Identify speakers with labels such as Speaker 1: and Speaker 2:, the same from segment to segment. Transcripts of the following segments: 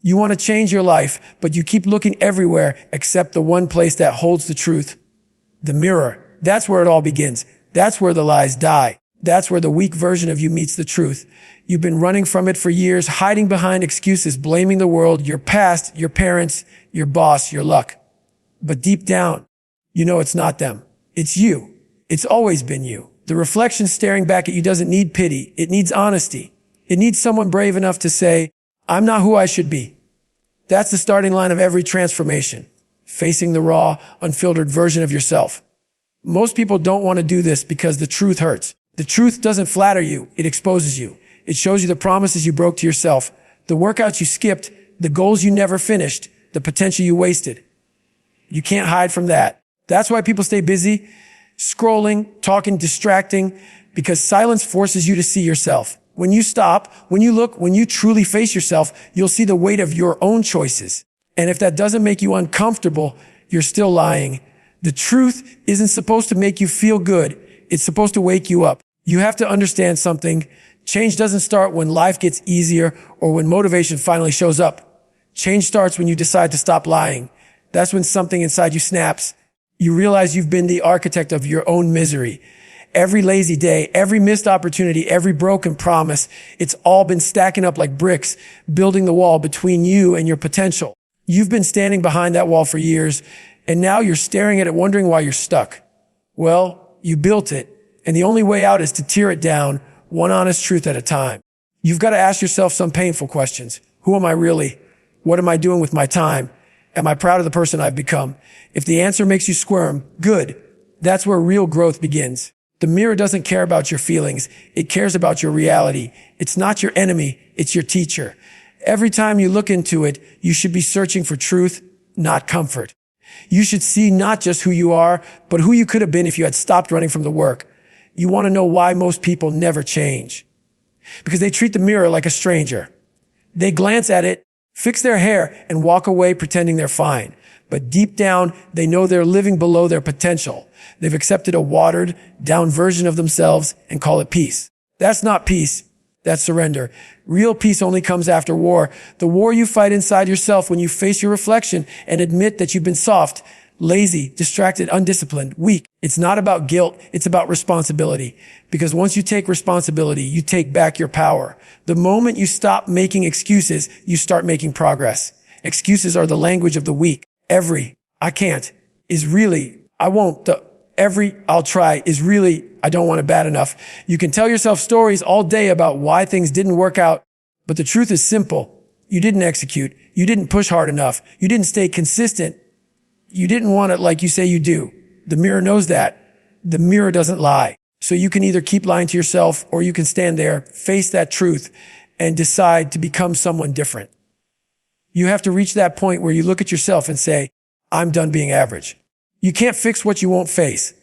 Speaker 1: You want to change your life, but you keep looking everywhere except the one place that holds the truth. The mirror. That's where it all begins. That's where the lies die. That's where the weak version of you meets the truth. You've been running from it for years, hiding behind excuses, blaming the world, your past, your parents, your boss, your luck. But deep down, you know it's not them. It's you. It's always been you. The reflection staring back at you doesn't need pity. It needs honesty. It needs someone brave enough to say, I'm not who I should be. That's the starting line of every transformation, facing the raw, unfiltered version of yourself. Most people don't want to do this because the truth hurts. The truth doesn't flatter you. It exposes you. It shows you the promises you broke to yourself, the workouts you skipped, the goals you never finished, the potential you wasted. You can't hide from that. That's why people stay busy, scrolling, talking, distracting, because silence forces you to see yourself. When you stop, when you look, when you truly face yourself, you'll see the weight of your own choices. And if that doesn't make you uncomfortable, you're still lying. The truth isn't supposed to make you feel good. It's supposed to wake you up. You have to understand something. Change doesn't start when life gets easier or when motivation finally shows up. Change starts when you decide to stop lying. That's when something inside you snaps. You realize you've been the architect of your own misery. Every lazy day, every missed opportunity, every broken promise, it's all been stacking up like bricks, building the wall between you and your potential. You've been standing behind that wall for years, and now you're staring at it wondering why you're stuck. Well, you built it, and the only way out is to tear it down, one honest truth at a time. You've got to ask yourself some painful questions. Who am I really? What am I doing with my time? Am I proud of the person I've become? If the answer makes you squirm, good. That's where real growth begins. The mirror doesn't care about your feelings. It cares about your reality. It's not your enemy. It's your teacher. Every time you look into it, you should be searching for truth, not comfort. You should see not just who you are, but who you could have been if you had stopped running from the work. You want to know why most people never change. Because they treat the mirror like a stranger. They glance at it, fix their hair, and walk away pretending they're fine. But deep down, they know they're living below their potential. They've accepted a watered down version of themselves and call it peace. That's not peace. That's surrender. Real peace only comes after war. The war you fight inside yourself when you face your reflection and admit that you've been soft, lazy, distracted, undisciplined, weak. It's not about guilt. It's about responsibility. Because once you take responsibility, you take back your power. The moment you stop making excuses, you start making progress. Excuses are the language of the weak. Every, I can't, is really, I won't. The every, I'll try is really, I don't want it bad enough. You can tell yourself stories all day about why things didn't work out, but the truth is simple. You didn't execute. You didn't push hard enough. You didn't stay consistent. You didn't want it like you say you do. The mirror knows that. The mirror doesn't lie. So you can either keep lying to yourself or you can stand there, face that truth, and decide to become someone different. You have to reach that point where you look at yourself and say, I'm done being average. You can't fix what you won't face.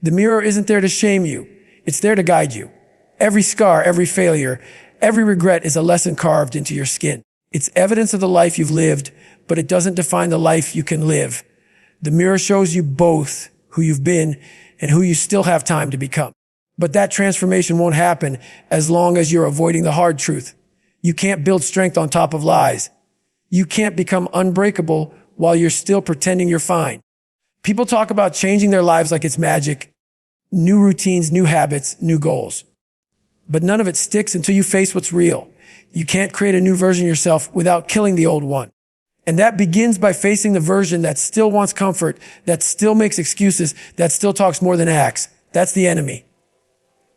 Speaker 1: The mirror isn't there to shame you. It's there to guide you. Every scar, every failure, every regret is a lesson carved into your skin. It's evidence of the life you've lived, but it doesn't define the life you can live. The mirror shows you both who you've been and who you still have time to become. But that transformation won't happen as long as you're avoiding the hard truth. You can't build strength on top of lies. You can't become unbreakable while you're still pretending you're fine. People talk about changing their lives like it's magic. New routines, new habits, new goals. But none of it sticks until you face what's real. You can't create a new version of yourself without killing the old one. And that begins by facing the version that still wants comfort, that still makes excuses, that still talks more than acts. That's the enemy.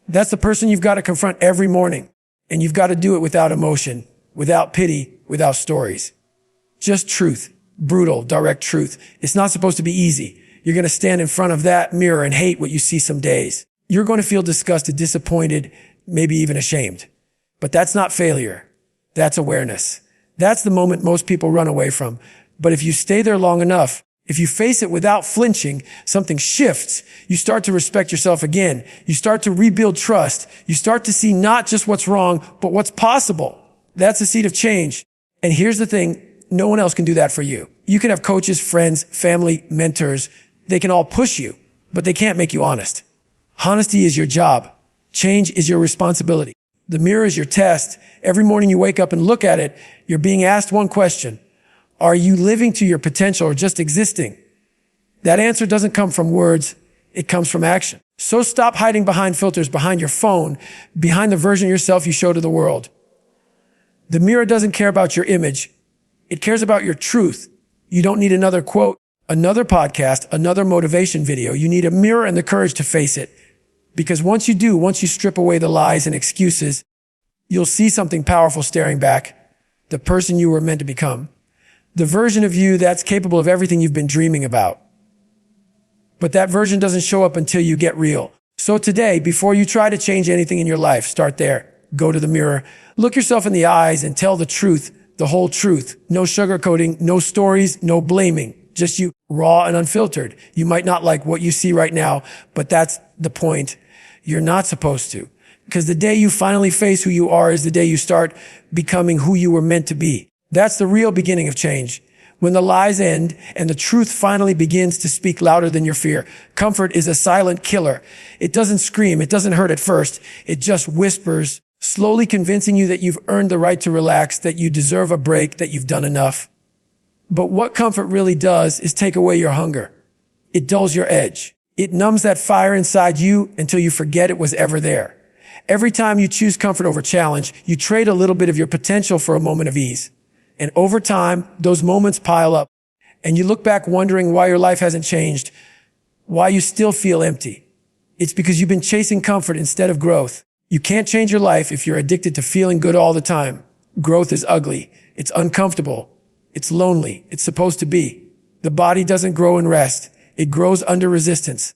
Speaker 1: That's the person you've got to confront every morning. And you've got to do it without emotion, without pity, without stories. Just truth. Brutal, direct truth. It's not supposed to be easy. You're going to stand in front of that mirror and hate what you see some days. You're going to feel disgusted, disappointed, maybe even ashamed. But that's not failure. That's awareness. That's the moment most people run away from. But if you stay there long enough, if you face it without flinching, something shifts. You start to respect yourself again. You start to rebuild trust. You start to see not just what's wrong, but what's possible. That's the seed of change. And here's the thing. No one else can do that for you. You can have coaches, friends, family, mentors. They can all push you, but they can't make you honest. Honesty is your job. Change is your responsibility. The mirror is your test. Every morning you wake up and look at it, you're being asked one question. Are you living to your potential or just existing? That answer doesn't come from words. It comes from action. So stop hiding behind filters, behind your phone, behind the version of yourself you show to the world. The mirror doesn't care about your image. It cares about your truth. You don't need another quote, another podcast, another motivation video. You need a mirror and the courage to face it. Because once you strip away the lies and excuses, you'll see something powerful staring back, the person you were meant to become, the version of you that's capable of everything you've been dreaming about. But that version doesn't show up until you get real. So today, before you try to change anything in your life, start there. Go to the mirror, look yourself in the eyes and tell the truth, the whole truth. No sugarcoating, no stories, no blaming. Just you, raw and unfiltered. You might not like what you see right now, but that's the point. You're not supposed to. Because the day you finally face who you are is the day you start becoming who you were meant to be. That's the real beginning of change. When the lies end and the truth finally begins to speak louder than your fear. Comfort is a silent killer. It doesn't scream. It doesn't hurt at first. It just whispers, slowly convincing you that you've earned the right to relax, that you deserve a break, that you've done enough. But what comfort really does is take away your hunger. It dulls your edge. It numbs that fire inside you until you forget it was ever there. Every time you choose comfort over challenge, you trade a little bit of your potential for a moment of ease. And over time, those moments pile up. And you look back wondering why your life hasn't changed, why you still feel empty. It's because you've been chasing comfort instead of growth. You can't change your life if you're addicted to feeling good all the time. Growth is ugly. It's uncomfortable. It's lonely. It's supposed to be. The body doesn't grow and rest. It grows under resistance.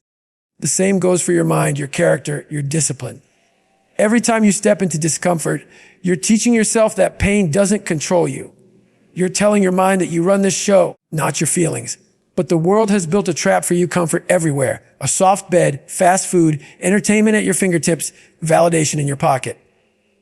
Speaker 1: The same goes for your mind, your character, your discipline. Every time you step into discomfort, you're teaching yourself that pain doesn't control you. You're telling your mind that you run this show, not your feelings. But the world has built a trap for you, comfort everywhere. A soft bed, fast food, entertainment at your fingertips, validation in your pocket.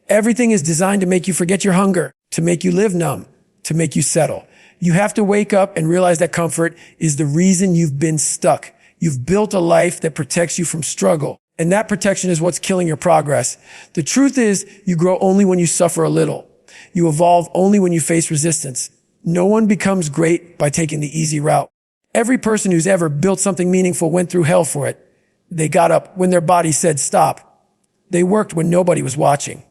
Speaker 1: Everything is designed to make you forget your hunger, to make you live numb, to make you settle. You have to wake up and realize that comfort is the reason you've been stuck. You've built a life that protects you from struggle. And that protection is what's killing your progress. The truth is, you grow only when you suffer a little. You evolve only when you face resistance. No one becomes great by taking the easy route. Every person who's ever built something meaningful went through hell for it. They got up when their body said stop. They worked when nobody was watching.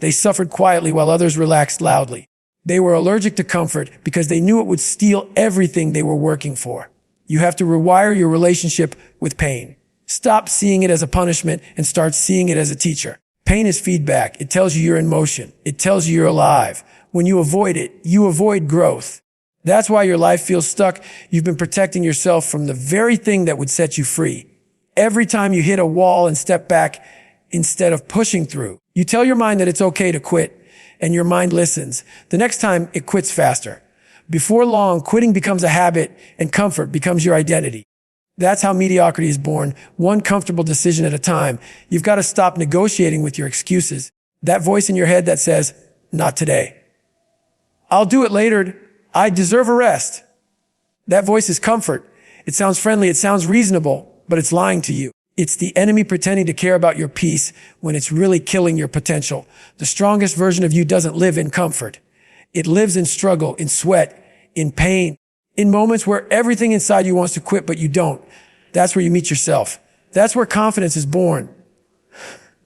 Speaker 1: They suffered quietly while others relaxed loudly. They were allergic to comfort because they knew it would steal everything they were working for. You have to rewire your relationship with pain. Stop seeing it as a punishment and start seeing it as a teacher. Pain is feedback. It tells you you're in motion. It tells you you're alive. When you avoid it, you avoid growth. That's why your life feels stuck. You've been protecting yourself from the very thing that would set you free. Every time you hit a wall and step back instead of pushing through, you tell your mind that it's okay to quit, and your mind listens. The next time, it quits faster. Before long, quitting becomes a habit and comfort becomes your identity. That's how mediocrity is born, one comfortable decision at a time. You've got to stop negotiating with your excuses. That voice in your head that says, not today. I'll do it later. I deserve a rest. That voice is comfort. It sounds friendly. It sounds reasonable, but it's lying to you. It's the enemy pretending to care about your peace when it's really killing your potential. The strongest version of you doesn't live in comfort. It lives in struggle, in sweat, in pain, in moments where everything inside you wants to quit, but you don't. That's where you meet yourself. That's where confidence is born.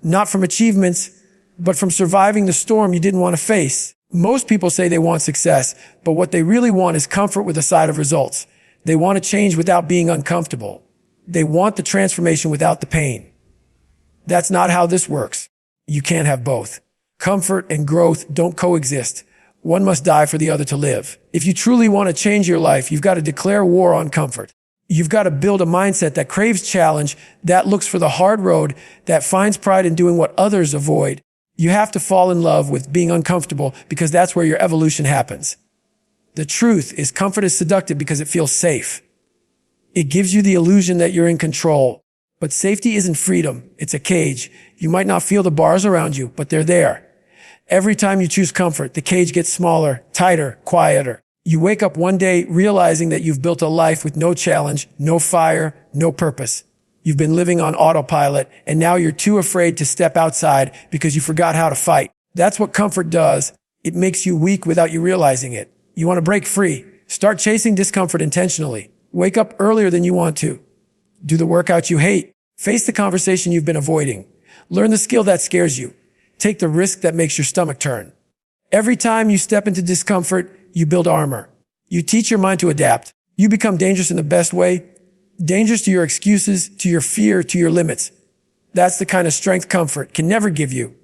Speaker 1: Not from achievements, but from surviving the storm you didn't want to face. Most people say they want success, but what they really want is comfort with a side of results. They want to change without being uncomfortable. They want the transformation without the pain. That's not how this works. You can't have both. Comfort and growth don't coexist. One must die for the other to live. If you truly want to change your life, you've got to declare war on comfort. You've got to build a mindset that craves challenge, that looks for the hard road, that finds pride in doing what others avoid. You have to fall in love with being uncomfortable because that's where your evolution happens. The truth is comfort is seductive because it feels safe. It gives you the illusion that you're in control. But safety isn't freedom. It's a cage. You might not feel the bars around you, but they're there. Every time you choose comfort, the cage gets smaller, tighter, quieter. You wake up one day realizing that you've built a life with no challenge, no fire, no purpose. You've been living on autopilot, and now you're too afraid to step outside because you forgot how to fight. That's what comfort does. It makes you weak without you realizing it. You want to break free. Start chasing discomfort intentionally. Wake up earlier than you want to. Do the workout you hate. Face the conversation you've been avoiding. Learn the skill that scares you. Take the risk that makes your stomach turn. Every time you step into discomfort, you build armor. You teach your mind to adapt. You become dangerous in the best way. Dangerous to your excuses, to your fear, to your limits. That's the kind of strength comfort can never give you.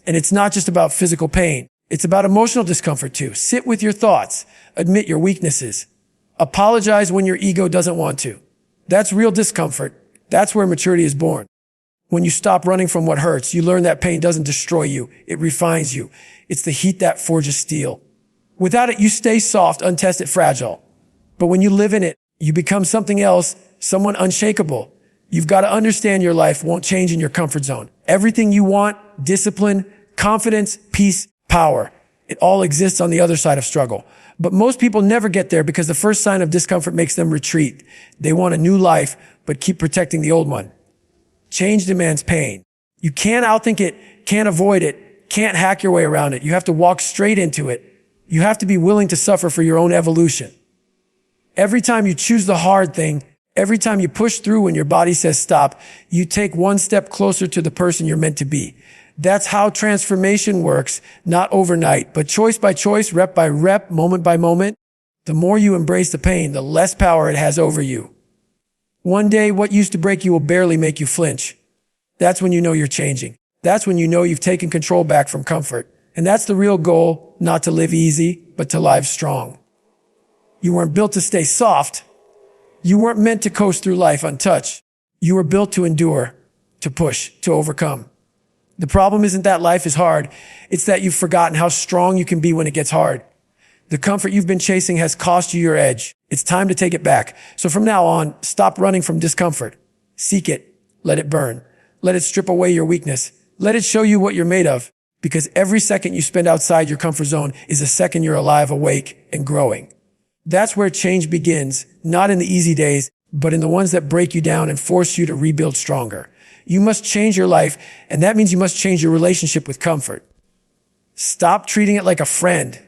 Speaker 1: And it's not just about physical pain. It's about emotional discomfort too. Sit with your thoughts. Admit your weaknesses. Apologize when your ego doesn't want to. That's real discomfort. That's where maturity is born. When you stop running from what hurts, you learn that pain doesn't destroy you. It refines you. It's the heat that forges steel. Without it, you stay soft, untested, fragile. But when you live in it, you become something else, someone unshakable. You've got to understand your life won't change in your comfort zone. Everything you want, discipline, confidence, peace, power, it all exists on the other side of struggle. But most people never get there because the first sign of discomfort makes them retreat. They want a new life, but keep protecting the old one. Change demands pain. You can't outthink it, can't avoid it, can't hack your way around it. You have to walk straight into it. You have to be willing to suffer for your own evolution. Every time you choose the hard thing, every time you push through when your body says stop, you take one step closer to the person you're meant to be. That's how transformation works, not overnight, but choice by choice, rep by rep, moment by moment. The more you embrace the pain, the less power it has over you. One day, what used to break you will barely make you flinch. That's when you know you're changing. That's when you know you've taken control back from comfort. And that's the real goal, not to live easy, but to live strong. You weren't built to stay soft. You weren't meant to coast through life untouched. You were built to endure, to push, to overcome. The problem isn't that life is hard. It's that you've forgotten how strong you can be when it gets hard. The comfort you've been chasing has cost you your edge. It's time to take it back. So from now on, stop running from discomfort. Seek it. Let it burn. Let it strip away your weakness. Let it show you what you're made of. Because every second you spend outside your comfort zone is a second you're alive, awake, and growing. That's where change begins, not in the easy days, but in the ones that break you down and force you to rebuild stronger. You must change your life, and that means you must change your relationship with comfort. Stop treating it like a friend.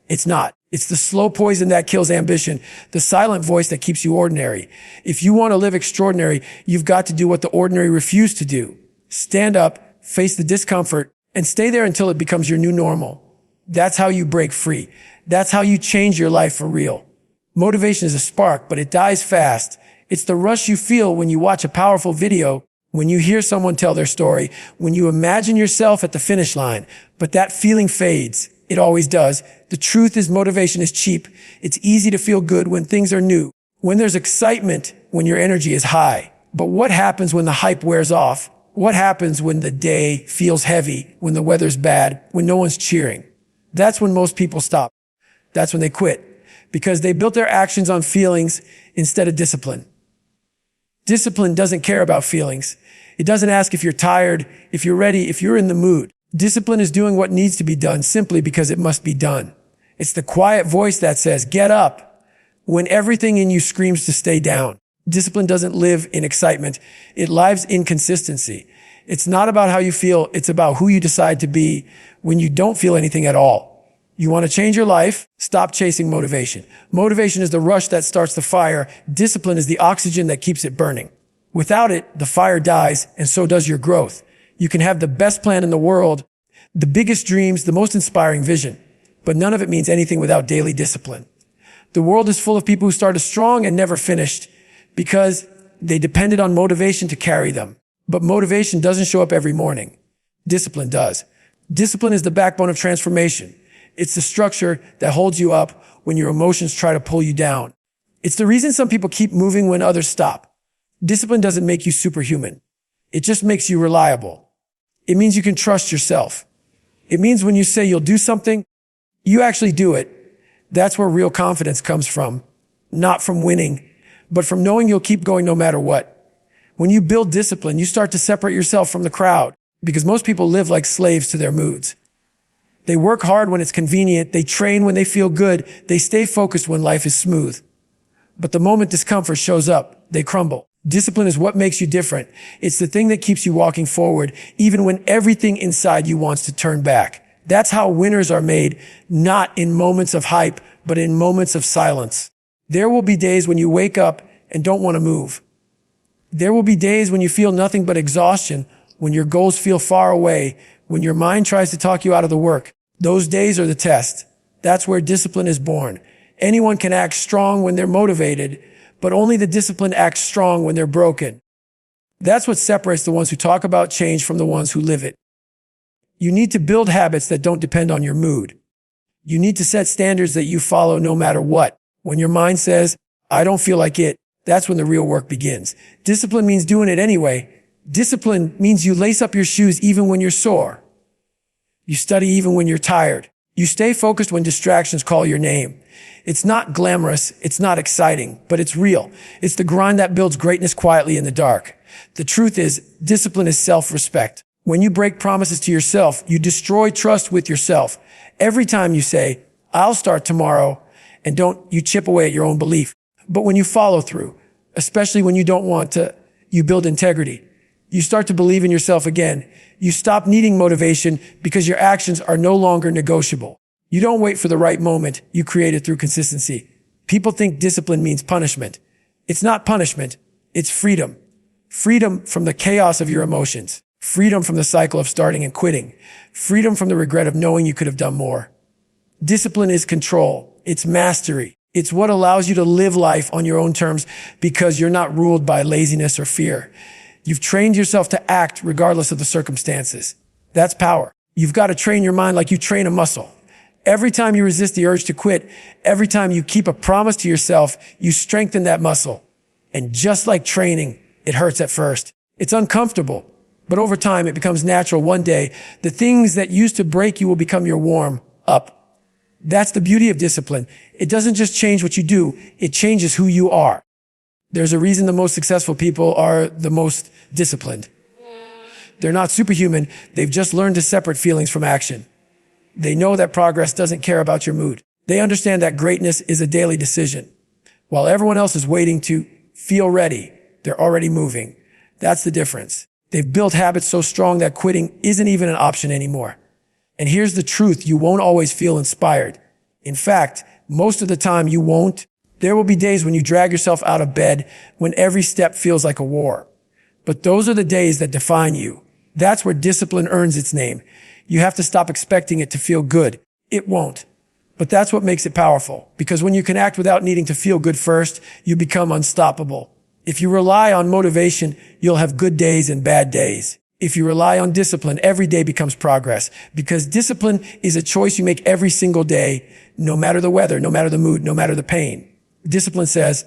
Speaker 1: It's not. It's the slow poison that kills ambition, the silent voice that keeps you ordinary. If you want to live extraordinary, you've got to do what the ordinary refuse to do. Stand up, face the discomfort, and stay there until it becomes your new normal. That's how you break free. That's how you change your life for real. Motivation is a spark, but it dies fast. It's the rush you feel when you watch a powerful video, when you hear someone tell their story, when you imagine yourself at the finish line. But that feeling fades. It always does. The truth is motivation is cheap. It's easy to feel good when things are new, when there's excitement, when your energy is high. But what happens when the hype wears off? What happens when the day feels heavy, when the weather's bad, when no one's cheering? That's when most people stop. That's when they quit, because they built their actions on feelings instead of discipline. Discipline doesn't care about feelings. It doesn't ask if you're tired, if you're ready, if you're in the mood. Discipline is doing what needs to be done simply because it must be done. It's the quiet voice that says, get up, when everything in you screams to stay down. Discipline doesn't live in excitement. It lives in consistency. It's not about how you feel. It's about who you decide to be when you don't feel anything at all. You want to change your life? Stop chasing motivation. Motivation is the rush that starts the fire. Discipline is the oxygen that keeps it burning. Without it, the fire dies, and so does your growth. You can have the best plan in the world, the biggest dreams, the most inspiring vision, but none of it means anything without daily discipline. The world is full of people who started strong and never finished because they depended on motivation to carry them. But motivation doesn't show up every morning. Discipline does. Discipline is the backbone of transformation. It's the structure that holds you up when your emotions try to pull you down. It's the reason some people keep moving when others stop. Discipline doesn't make you superhuman. It just makes you reliable. It means you can trust yourself. It means when you say you'll do something, you actually do it. That's where real confidence comes from. Not from winning, but from knowing you'll keep going no matter what. When you build discipline, you start to separate yourself from the crowd because most people live like slaves to their moods. They work hard when it's convenient. They train when they feel good. They stay focused when life is smooth. But the moment discomfort shows up, they crumble. Discipline is what makes you different. It's the thing that keeps you walking forward, even when everything inside you wants to turn back. That's how winners are made, not in moments of hype, but in moments of silence. There will be days when you wake up and don't want to move. There will be days when you feel nothing but exhaustion, when your goals feel far away, when your mind tries to talk you out of the work. Those days are the test. That's where discipline is born. Anyone can act strong when they're motivated, but only the disciplined act strong when they're broken. That's what separates the ones who talk about change from the ones who live it. You need to build habits that don't depend on your mood. You need to set standards that you follow no matter what. When your mind says, I don't feel like it, that's when the real work begins. Discipline means doing it anyway. Discipline means you lace up your shoes even when you're sore. You study even when you're tired. You stay focused when distractions call your name. It's not glamorous, it's not exciting, but it's real. It's the grind that builds greatness quietly in the dark. The truth is, discipline is self-respect. When you break promises to yourself, you destroy trust with yourself. Every time you say, I'll start tomorrow, and you chip away at your own belief. But when you follow through, especially when you don't want to, you build integrity. You start to believe in yourself again. You stop needing motivation because your actions are no longer negotiable. You don't wait for the right moment. You create it through consistency. People think discipline means punishment. It's not punishment. It's freedom. Freedom from the chaos of your emotions. Freedom from the cycle of starting and quitting. Freedom from the regret of knowing you could have done more. Discipline is control. It's mastery. It's what allows you to live life on your own terms because you're not ruled by laziness or fear. You've trained yourself to act regardless of the circumstances. That's power. You've got to train your mind like you train a muscle. Every time you resist the urge to quit, every time you keep a promise to yourself, you strengthen that muscle. And just like training, it hurts at first. It's uncomfortable, but over time it becomes natural. One day, the things that used to break you will become your warm up. That's the beauty of discipline. It doesn't just change what you do, it changes who you are. There's a reason the most successful people are the most disciplined. They're not superhuman. They've just learned to separate feelings from action. They know that progress doesn't care about your mood. They understand that greatness is a daily decision. While everyone else is waiting to feel ready, they're already moving. That's the difference. They've built habits so strong that quitting isn't even an option anymore. And here's the truth. You won't always feel inspired. In fact, most of the time you won't. There will be days when you drag yourself out of bed, when every step feels like a war. But those are the days that define you. That's where discipline earns its name. You have to stop expecting it to feel good. It won't. But that's what makes it powerful. Because when you can act without needing to feel good first, you become unstoppable. If you rely on motivation, you'll have good days and bad days. If you rely on discipline, every day becomes progress. Because discipline is a choice you make every single day, no matter the weather, no matter the mood, no matter the pain. Discipline says,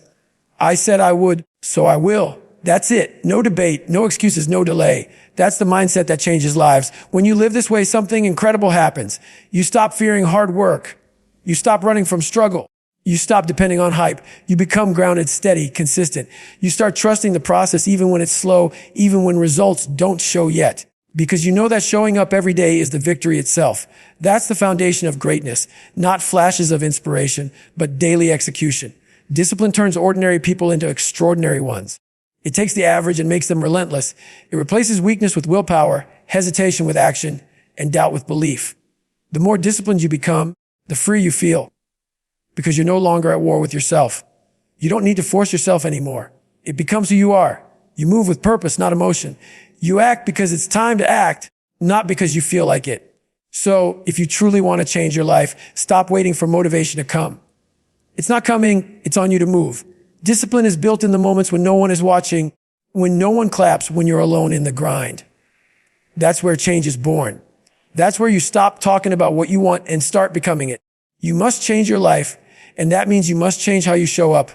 Speaker 1: I said I would, so I will. That's it. No debate, no excuses, no delay. That's the mindset that changes lives. When you live this way, something incredible happens. You stop fearing hard work. You stop running from struggle. You stop depending on hype. You become grounded, steady, consistent. You start trusting the process even when it's slow, even when results don't show yet. Because you know that showing up every day is the victory itself. That's the foundation of greatness, not flashes of inspiration, but daily execution. Discipline turns ordinary people into extraordinary ones. It takes the average and makes them relentless. It replaces weakness with willpower, hesitation with action, and doubt with belief. The more disciplined you become, the freer you feel. Because you're no longer at war with yourself. You don't need to force yourself anymore. It becomes who you are. You move with purpose, not emotion. You act because it's time to act, not because you feel like it. So if you truly want to change your life, stop waiting for motivation to come. It's not coming, it's on you to move. Discipline is built in the moments when no one is watching, when no one claps, when you're alone in the grind. That's where change is born. That's where you stop talking about what you want and start becoming it. You must change your life, and that means you must change how you show up.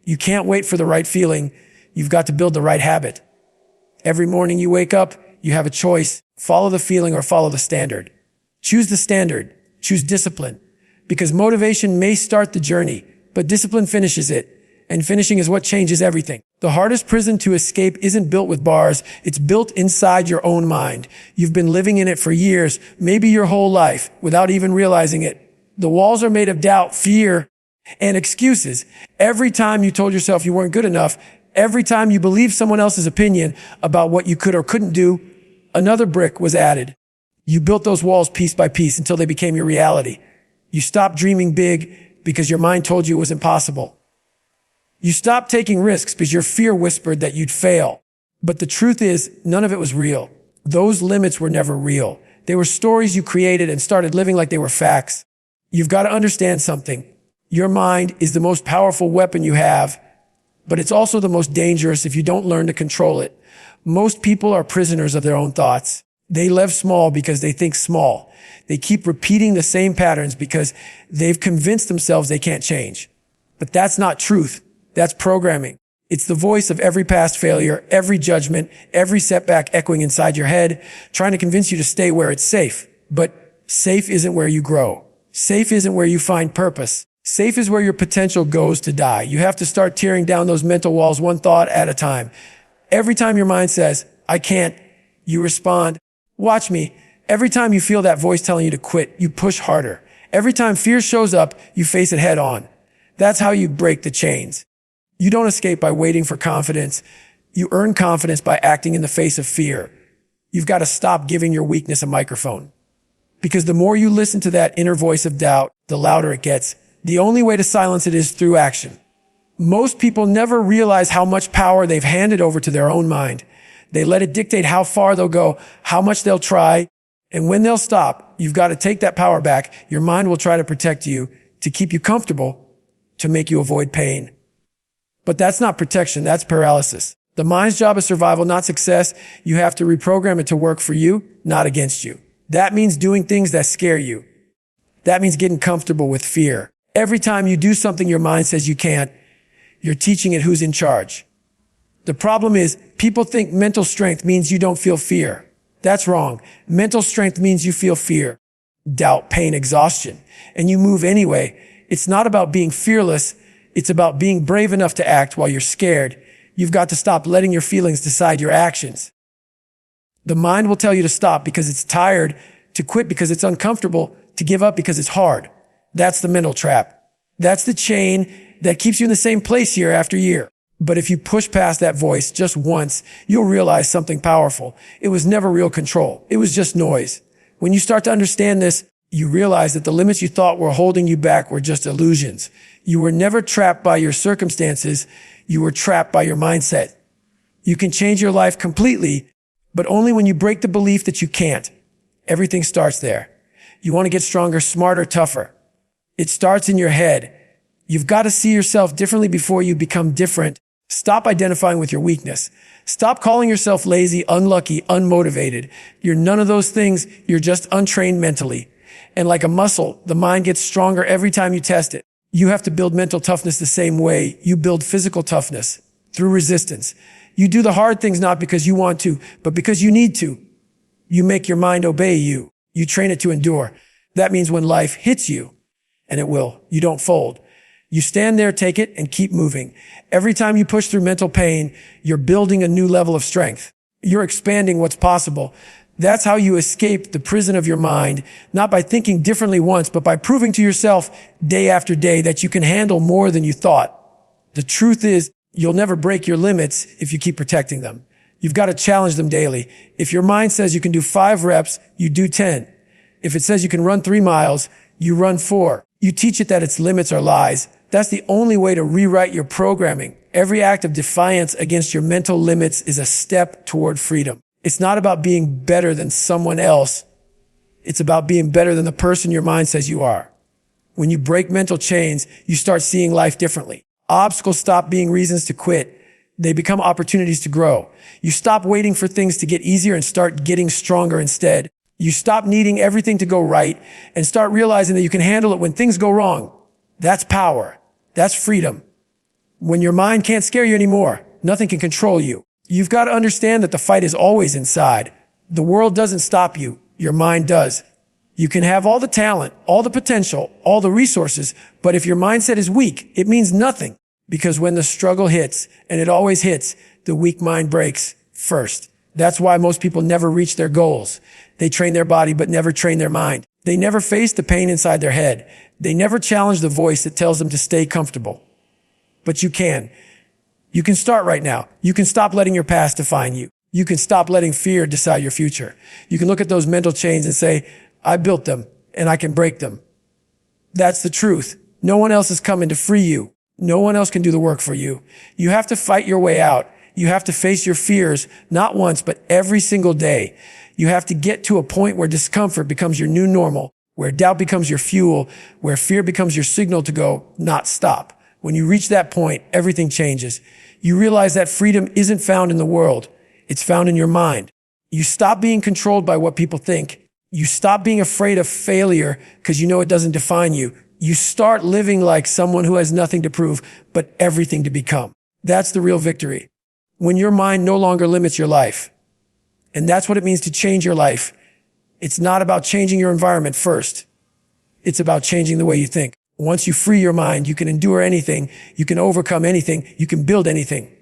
Speaker 1: You can't wait for the right feeling. You've got to build the right habit. Every morning you wake up, you have a choice. Follow the feeling or follow the standard. Choose the standard. Choose discipline. Because motivation may start the journey, but discipline finishes it. And finishing is what changes everything. The hardest prison to escape isn't built with bars. It's built inside your own mind. You've been living in it for years, maybe your whole life, without even realizing it. The walls are made of doubt, fear, and excuses. Every time you told yourself you weren't good enough, Every time you believe someone else's opinion about what you could or couldn't do, another brick was added. You built those walls piece by piece until they became your reality. You stopped dreaming big because your mind told you it was impossible. You stopped taking risks because your fear whispered that you'd fail. But the truth is, none of it was real. Those limits were never real. They were stories you created and started living like they were facts. You've got to understand something. Your mind is the most powerful weapon you have, but it's also the most dangerous if you don't learn to control it. Most people are prisoners of their own thoughts. They live small because they think small. They keep repeating the same patterns because they've convinced themselves they can't change. But that's not truth. That's programming. It's the voice of every past failure, every judgment, every setback echoing inside your head, trying to convince you to stay where it's safe. But safe isn't where you grow. Safe isn't where you find purpose. Safe is where your potential goes to die. You have to start tearing down those mental walls one thought at a time. Every time your mind says, I can't, you respond, watch me. Every time you feel that voice telling you to quit, you push harder. Every time fear shows up, you face it head on. That's how you break the chains. You don't escape by waiting for confidence. You earn confidence by acting in the face of fear. You've got to stop giving your weakness a microphone. Because the more you listen to that inner voice of doubt, the louder it gets. The only way to silence it is through action. Most people never realize how much power they've handed over to their own mind. They let it dictate how far they'll go, how much they'll try. And when they'll stop, you've got to take that power back. Your mind will try to protect you, to keep you comfortable, to make you avoid pain. But that's not protection, that's paralysis. The mind's job is survival, not success. You have to reprogram it to work for you, not against you. That means doing things that scare you. That means getting comfortable with fear. Every time you do something your mind says you can't, you're teaching it who's in charge. The problem is, people think mental strength means you don't feel fear. That's wrong. Mental strength means you feel fear, doubt, pain, exhaustion, and you move anyway. It's not about being fearless. It's about being brave enough to act while you're scared. You've got to stop letting your feelings decide your actions. The mind will tell you to stop because it's tired, to quit because it's uncomfortable, to give up because it's hard. That's the mental trap. That's the chain that keeps you in the same place year after year. But if you push past that voice just once, you'll realize something powerful. It was never real control. It was just noise. When you start to understand this, you realize that the limits you thought were holding you back were just illusions. You were never trapped by your circumstances. You were trapped by your mindset. You can change your life completely, but only when you break the belief that you can't. Everything starts there. You want to get stronger, smarter, tougher. It starts in your head. You've got to see yourself differently before you become different. Stop identifying with your weakness. Stop calling yourself lazy, unlucky, unmotivated. You're none of those things. You're just untrained mentally. And like a muscle, the mind gets stronger every time you test it. You have to build mental toughness the same way you build physical toughness, through resistance. You do the hard things not because you want to, but because you need to. You make your mind obey you. You train it to endure. That means when life hits you, and it will, you don't fold. You stand there, take it, and keep moving. Every time you push through mental pain, you're building a new level of strength. You're expanding what's possible. That's how you escape the prison of your mind, not by thinking differently once, but by proving to yourself day after day that you can handle more than you thought. The truth is, you'll never break your limits if you keep protecting them. You've got to challenge them daily. If your mind says you can do 5 reps, you do 10. If it says you can run 3 miles, you run 4. You teach it that its limits are lies. That's the only way to rewrite your programming. Every act of defiance against your mental limits is a step toward freedom. It's not about being better than someone else. It's about being better than the person your mind says you are. When you break mental chains, you start seeing life differently. Obstacles stop being reasons to quit. They become opportunities to grow. You stop waiting for things to get easier and start getting stronger instead. You stop needing everything to go right and start realizing that you can handle it when things go wrong. That's power. That's freedom. When your mind can't scare you anymore, nothing can control you. You've got to understand that the fight is always inside. The world doesn't stop you. Your mind does. You can have all the talent, all the potential, all the resources, but if your mindset is weak, it means nothing. Because when the struggle hits, and it always hits, the weak mind breaks first. That's why most people never reach their goals. They train their body, but never train their mind. They never face the pain inside their head. They never challenge the voice that tells them to stay comfortable. But you can. You can start right now. You can stop letting your past define you. You can stop letting fear decide your future. You can look at those mental chains and say, I built them and I can break them. That's the truth. No one else is coming to free you. No one else can do the work for you. You have to fight your way out. You have to face your fears, not once, but every single day. You have to get to a point where discomfort becomes your new normal, where doubt becomes your fuel, where fear becomes your signal to go, not stop. When you reach that point, everything changes. You realize that freedom isn't found in the world. It's found in your mind. You stop being controlled by what people think. You stop being afraid of failure because you know it doesn't define you. You start living like someone who has nothing to prove, but everything to become. That's the real victory. When your mind no longer limits your life. And that's what it means to change your life. It's not about changing your environment first. It's about changing the way you think. Once you free your mind, you can endure anything. You can overcome anything. You can build anything.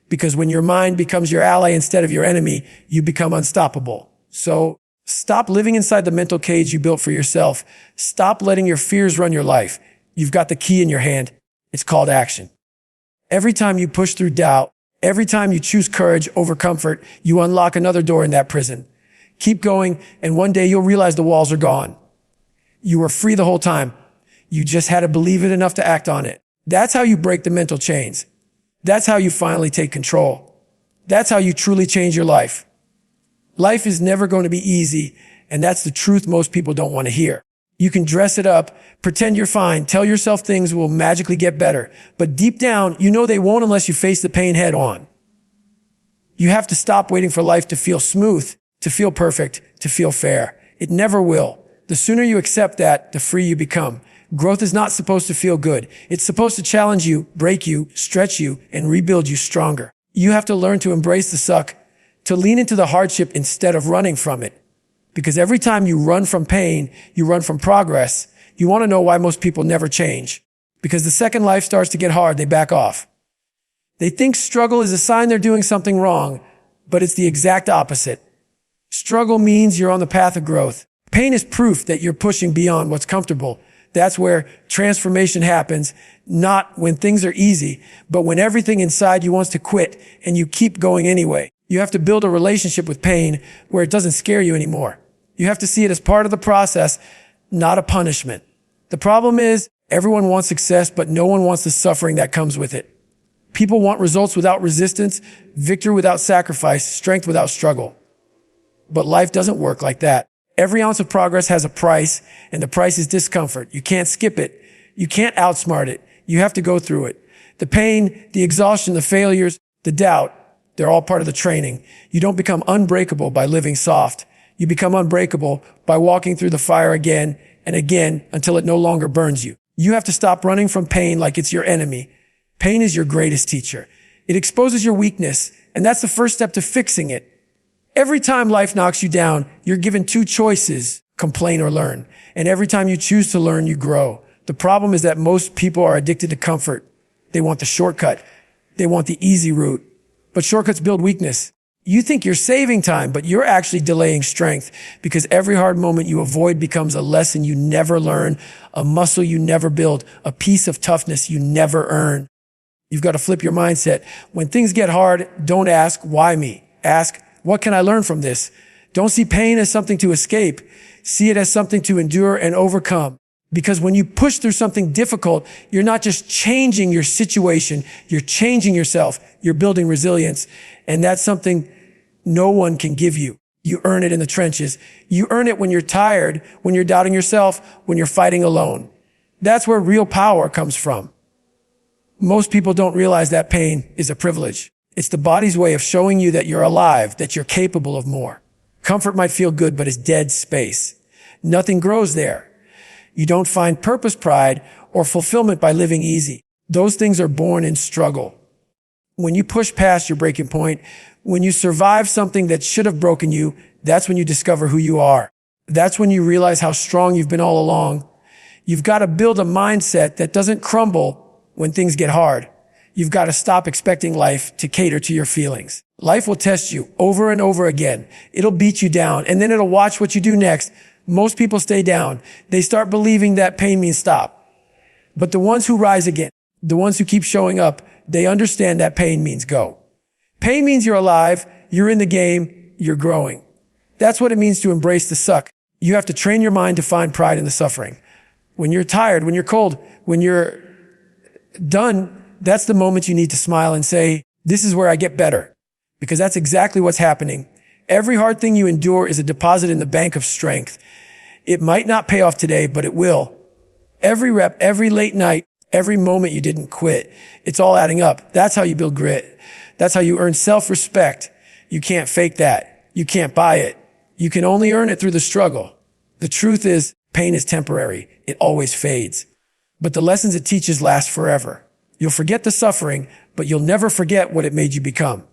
Speaker 1: Because when your mind becomes your ally instead of your enemy, you become unstoppable. So stop living inside the mental cage you built for yourself. Stop letting your fears run your life. You've got the key in your hand. It's called action. Every time you push through doubt, every time you choose courage over comfort, you unlock another door in that prison. Keep going, and one day you'll realize the walls are gone. You were free the whole time. You just had to believe it enough to act on it. That's how you break the mental chains. That's how you finally take control. That's how you truly change your life. Life is never going to be easy, and that's the truth most people don't want to hear. You can dress it up, pretend you're fine, tell yourself things will magically get better, but deep down, you know they won't unless you face the pain head on. You have to stop waiting for life to feel smooth, to feel perfect, to feel fair. It never will. The sooner you accept that, the freer you become. Growth is not supposed to feel good. It's supposed to challenge you, break you, stretch you, and rebuild you stronger. You have to learn to embrace the suck, to lean into the hardship instead of running from it. Because every time you run from pain, you run from progress. You want to know why most people never change. Because the second life starts to get hard, they back off. They think struggle is a sign they're doing something wrong, but it's the exact opposite. Struggle means you're on the path of growth. Pain is proof that you're pushing beyond what's comfortable. That's where transformation happens, not when things are easy, but when everything inside you wants to quit and you keep going anyway. You have to build a relationship with pain where it doesn't scare you anymore. You have to see it as part of the process, not a punishment. The problem is everyone wants success, but no one wants the suffering that comes with it. People want results without resistance, victory without sacrifice, strength without struggle. But life doesn't work like that. Every ounce of progress has a price, and the price is discomfort. You can't skip it. You can't outsmart it. You have to go through it. The pain, the exhaustion, the failures, the doubt, they're all part of the training. You don't become unbreakable by living soft. You become unbreakable by walking through the fire again and again until it no longer burns you. You have to stop running from pain like it's your enemy. Pain is your greatest teacher. It exposes your weakness, and that's the first step to fixing it. Every time life knocks you down, you're given two choices, complain or learn. And every time you choose to learn, you grow. The problem is that most people are addicted to comfort. They want the shortcut. They want the easy route. But shortcuts build weakness. You think you're saving time, but you're actually delaying strength because every hard moment you avoid becomes a lesson you never learn, a muscle you never build, a piece of toughness you never earn. You've got to flip your mindset. When things get hard, don't ask, why me? Ask, what can I learn from this? Don't see pain as something to escape. See it as something to endure and overcome. Because when you push through something difficult, you're not just changing your situation, you're changing yourself. You're building resilience. And that's something no one can give you. You earn it in the trenches. You earn it when you're tired, when you're doubting yourself, when you're fighting alone. That's where real power comes from. Most people don't realize that pain is a privilege. It's the body's way of showing you that you're alive, that you're capable of more. Comfort might feel good, but it's dead space. Nothing grows there. You don't find purpose, pride, or fulfillment by living easy. Those things are born in struggle. When you push past your breaking point, when you survive something that should have broken you, that's when you discover who you are. That's when you realize how strong you've been all along. You've got to build a mindset that doesn't crumble when things get hard. You've got to stop expecting life to cater to your feelings. Life will test you over and over again. It'll beat you down, and then it'll watch what you do next. Most people stay down. They start believing that pain means stop. But the ones who rise again, the ones who keep showing up, They understand that pain means go. Pain means you're alive, you're in the game, you're growing. That's what it means to embrace the suck. You have to train your mind to find pride in the suffering. When you're tired, when you're cold, when you're done, that's the moment you need to smile and say, this is where I get better. Because that's exactly what's happening. Every hard thing you endure is a deposit in the bank of strength. It might not pay off today, but it will. Every rep, every late night, every moment you didn't quit, it's all adding up. That's how you build grit. That's how you earn self-respect. You can't fake that. You can't buy it. You can only earn it through the struggle. The truth is, pain is temporary. It always fades. But the lessons it teaches last forever. You'll forget the suffering, but you'll never forget what it made you become.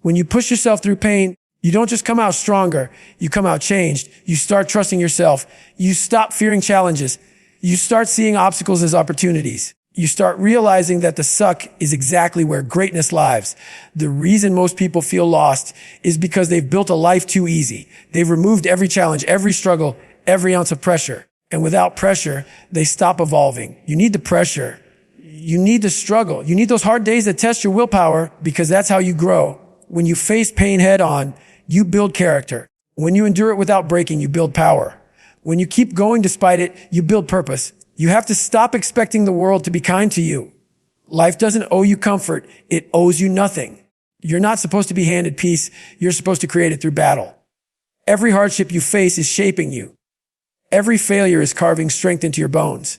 Speaker 1: When you push yourself through pain, you don't just come out stronger, you come out changed. You start trusting yourself. You stop fearing challenges. You start seeing obstacles as opportunities. You start realizing that the suck is exactly where greatness lies. The reason most people feel lost is because they've built a life too easy. They've removed every challenge, every struggle, every ounce of pressure. And without pressure, they stop evolving. You need the pressure. You need the struggle. You need those hard days that test your willpower, because that's how you grow. When you face pain head on, you build character. When you endure it without breaking, you build power. When you keep going despite it, you build purpose. You have to stop expecting the world to be kind to you. Life doesn't owe you comfort. It owes you nothing. You're not supposed to be handed peace. You're supposed to create it through battle. Every hardship you face is shaping you. Every failure is carving strength into your bones.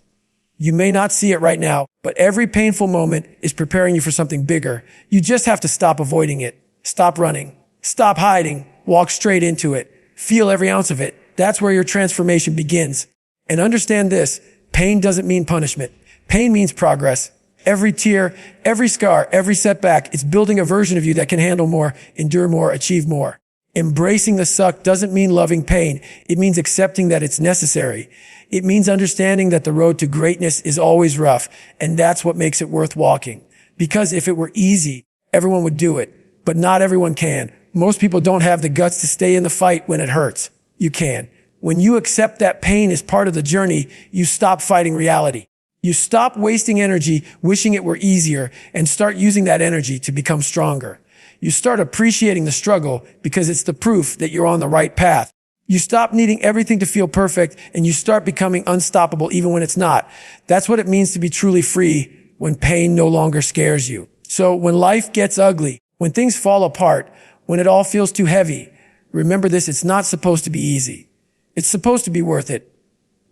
Speaker 1: You may not see it right now, but every painful moment is preparing you for something bigger. You just have to stop avoiding it. Stop running. Stop hiding. Walk straight into it. Feel every ounce of it. That's where your transformation begins. And understand this, pain doesn't mean punishment. Pain means progress. Every tear, every scar, every setback, it's building a version of you that can handle more, endure more, achieve more. Embracing the suck doesn't mean loving pain. It means accepting that it's necessary. It means understanding that the road to greatness is always rough, and that's what makes it worth walking. Because if it were easy, everyone would do it. But not everyone can. Most people don't have the guts to stay in the fight when it hurts. You can. When you accept that pain is part of the journey, you stop fighting reality. You stop wasting energy wishing it were easier and start using that energy to become stronger. You start appreciating the struggle because it's the proof that you're on the right path. You stop needing everything to feel perfect and you start becoming unstoppable even when it's not. That's what it means to be truly free when pain no longer scares you. So when life gets ugly, when things fall apart, when it all feels too heavy, remember this, it's not supposed to be easy. It's supposed to be worth it.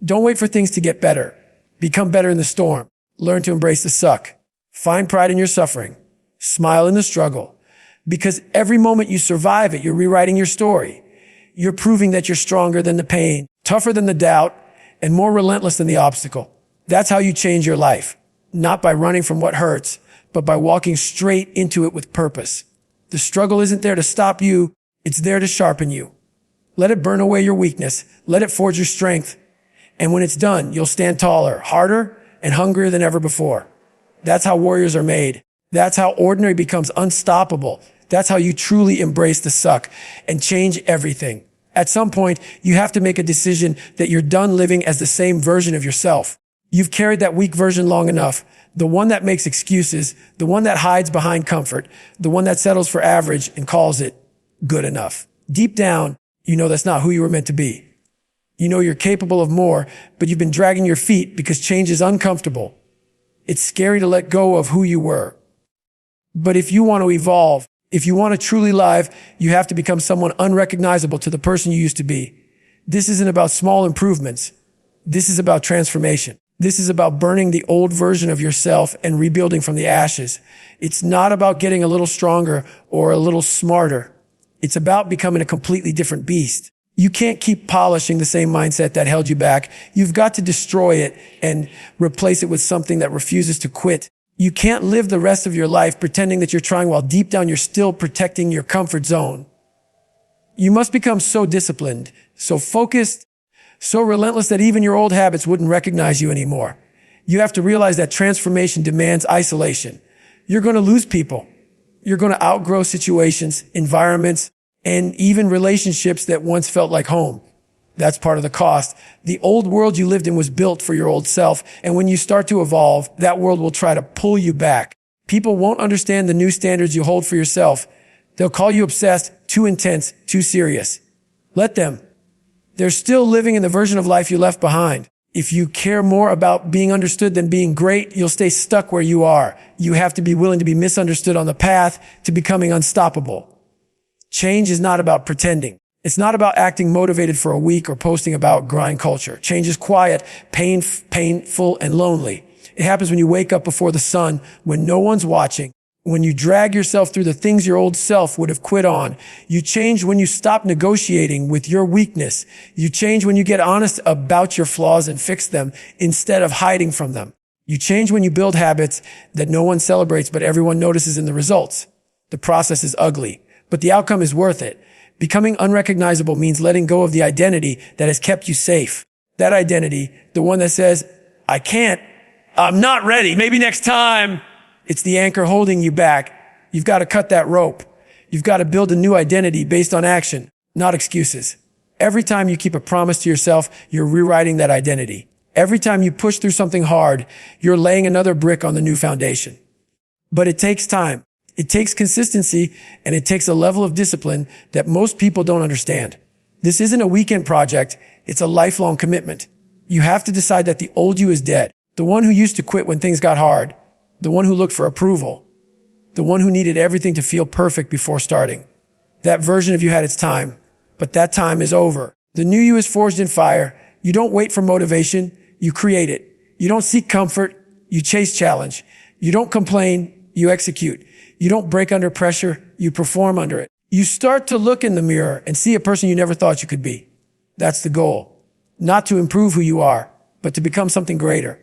Speaker 1: Don't wait for things to get better. Become better in the storm. Learn to embrace the suck. Find pride in your suffering. Smile in the struggle. Because every moment you survive it, you're rewriting your story. You're proving that you're stronger than the pain, tougher than the doubt, and more relentless than the obstacle. That's how you change your life. Not by running from what hurts, but by walking straight into it with purpose. The struggle isn't there to stop you. It's there to sharpen you. Let it burn away your weakness. Let it forge your strength. And when it's done, you'll stand taller, harder, and hungrier than ever before. That's how warriors are made. That's how ordinary becomes unstoppable. That's how you truly embrace the suck and change everything. At some point, you have to make a decision that you're done living as the same version of yourself. You've carried that weak version long enough. The one that makes excuses, the one that hides behind comfort, the one that settles for average and calls it good enough. Deep down, you know that's not who you were meant to be. You know you're capable of more, but you've been dragging your feet because change is uncomfortable. It's scary to let go of who you were. But if you want to evolve, if you want to truly live, you have to become someone unrecognizable to the person you used to be. This isn't about small improvements. This is about transformation. This is about burning the old version of yourself and rebuilding from the ashes. It's not about getting a little stronger or a little smarter. It's about becoming a completely different beast. You can't keep polishing the same mindset that held you back. You've got to destroy it and replace it with something that refuses to quit. You can't live the rest of your life pretending that you're trying while deep down you're still protecting your comfort zone. You must become so disciplined, so focused, so relentless that even your old habits wouldn't recognize you anymore. You have to realize that transformation demands isolation. You're going to lose people. You're going to outgrow situations, environments, and even relationships that once felt like home. That's part of the cost. The old world you lived in was built for your old self, and when you start to evolve, that world will try to pull you back. People won't understand the new standards you hold for yourself. They'll call you obsessed, too intense, too serious. Let them. They're still living in the version of life you left behind. If you care more about being understood than being great, you'll stay stuck where you are. You have to be willing to be misunderstood on the path to becoming unstoppable. Change is not about pretending. It's not about acting motivated for a week or posting about grind culture. Change is quiet, painful, and lonely. It happens when you wake up before the sun, when no one's watching, when you drag yourself through the things your old self would have quit on. You change when you stop negotiating with your weakness. You change when you get honest about your flaws and fix them instead of hiding from them. You change when you build habits that no one celebrates but everyone notices in the results. The process is ugly, but the outcome is worth it. Becoming unrecognizable means letting go of the identity that has kept you safe. That identity, the one that says, I can't, I'm not ready, maybe next time. It's the anchor holding you back. You've got to cut that rope. You've got to build a new identity based on action, not excuses. Every time you keep a promise to yourself, you're rewriting that identity. Every time you push through something hard, you're laying another brick on the new foundation. But it takes time. It takes consistency, and it takes a level of discipline that most people don't understand. This isn't a weekend project. It's a lifelong commitment. You have to decide that the old you is dead. The one who used to quit when things got hard. The one who looked for approval. The one who needed everything to feel perfect before starting. That version of you had its time, but that time is over. The new you is forged in fire. You don't wait for motivation. You create it. You don't seek comfort. You chase challenge. You don't complain. You execute. You don't break under pressure. You perform under it. You start to look in the mirror and see a person you never thought you could be. That's the goal. Not to improve who you are, but to become something greater.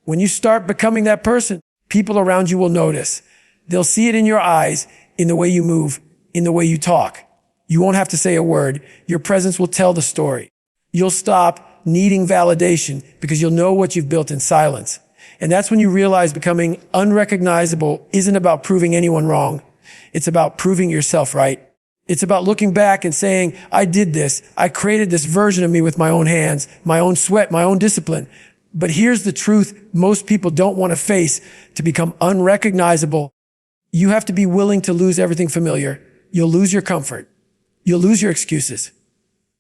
Speaker 1: When you start becoming that person, people around you will notice. They'll see it in your eyes, in the way you move, in the way you talk. You won't have to say a word. Your presence will tell the story. You'll stop needing validation because you'll know what you've built in silence. And that's when you realize becoming unrecognizable isn't about proving anyone wrong. It's about proving yourself right. It's about looking back and saying, I did this. I created this version of me with my own hands, my own sweat, my own discipline. But here's the truth most people don't want to face. To become unrecognizable, you have to be willing to lose everything familiar. You'll lose your comfort. You'll lose your excuses.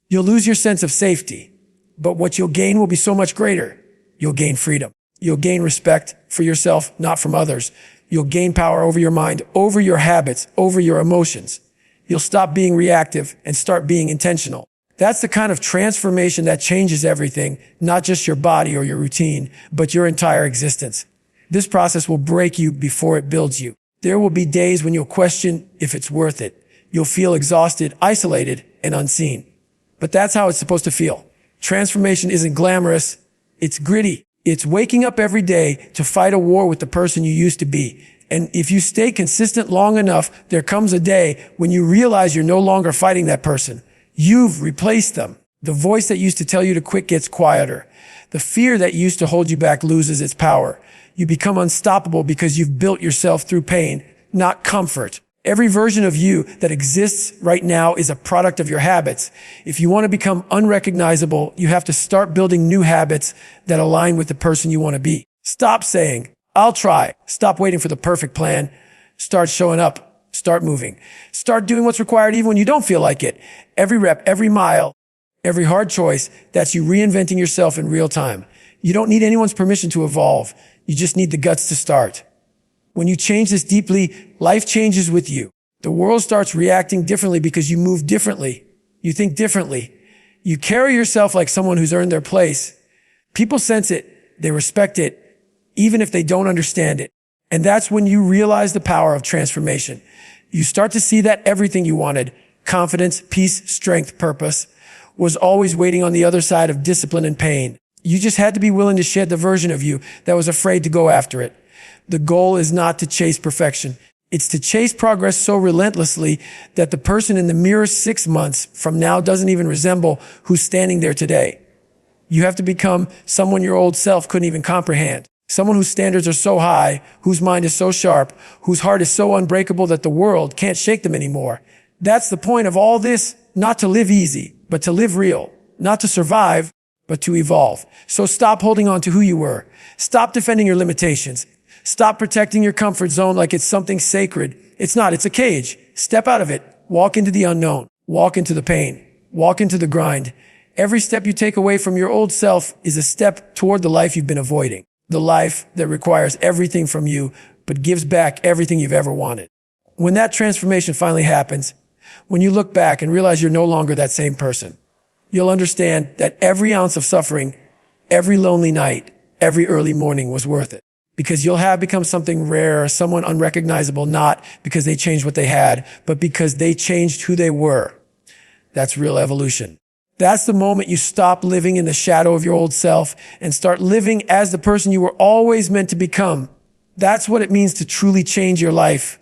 Speaker 1: You'll lose your sense of safety. But what you'll gain will be so much greater. You'll gain freedom. You'll gain respect for yourself, not from others. You'll gain power over your mind, over your habits, over your emotions. You'll stop being reactive and start being intentional. That's the kind of transformation that changes everything, not just your body or your routine, but your entire existence. This process will break you before it builds you. There will be days when you'll question if it's worth it. You'll feel exhausted, isolated, and unseen. But that's how it's supposed to feel. Transformation isn't glamorous. It's gritty. It's waking up every day to fight a war with the person you used to be. And if you stay consistent long enough, there comes a day when you realize you're no longer fighting that person. You've replaced them. The voice that used to tell you to quit gets quieter. The fear that used to hold you back loses its power. You become unstoppable because you've built yourself through pain, not comfort. Every version of you that exists right now is a product of your habits. If you want to become unrecognizable, you have to start building new habits that align with the person you want to be. Stop saying, I'll try. Stop waiting for the perfect plan. Start showing up. Start moving. Start doing what's required even when you don't feel like it. Every rep, every mile, every hard choice, that's you reinventing yourself in real time. You don't need anyone's permission to evolve. You just need the guts to start. When you change this deeply, life changes with you. The world starts reacting differently because you move differently. You think differently. You carry yourself like someone who's earned their place. People sense it. They respect it, even if they don't understand it. And that's when you realize the power of transformation. You start to see that everything you wanted, confidence, peace, strength, purpose, was always waiting on the other side of discipline and pain. You just had to be willing to shed the version of you that was afraid to go after it. The goal is not to chase perfection. It's to chase progress so relentlessly that the person in the mirror 6 months from now doesn't even resemble who's standing there today. You have to become someone your old self couldn't even comprehend. Someone whose standards are so high, whose mind is so sharp, whose heart is so unbreakable that the world can't shake them anymore. That's the point of all this, not to live easy, but to live real, not to survive, but to evolve. So stop holding on to who you were. Stop defending your limitations. Stop protecting your comfort zone like it's something sacred. It's not, it's a cage. Step out of it. Walk into the unknown. Walk into the pain. Walk into the grind. Every step you take away from your old self is a step toward the life you've been avoiding. The life that requires everything from you, but gives back everything you've ever wanted. When that transformation finally happens, when you look back and realize you're no longer that same person, you'll understand that every ounce of suffering, every lonely night, every early morning was worth it. Because you'll have become something rare, someone unrecognizable, not because they changed what they had, but because they changed who they were. That's real evolution. That's the moment you stop living in the shadow of your old self and start living as the person you were always meant to become. That's what it means to truly change your life.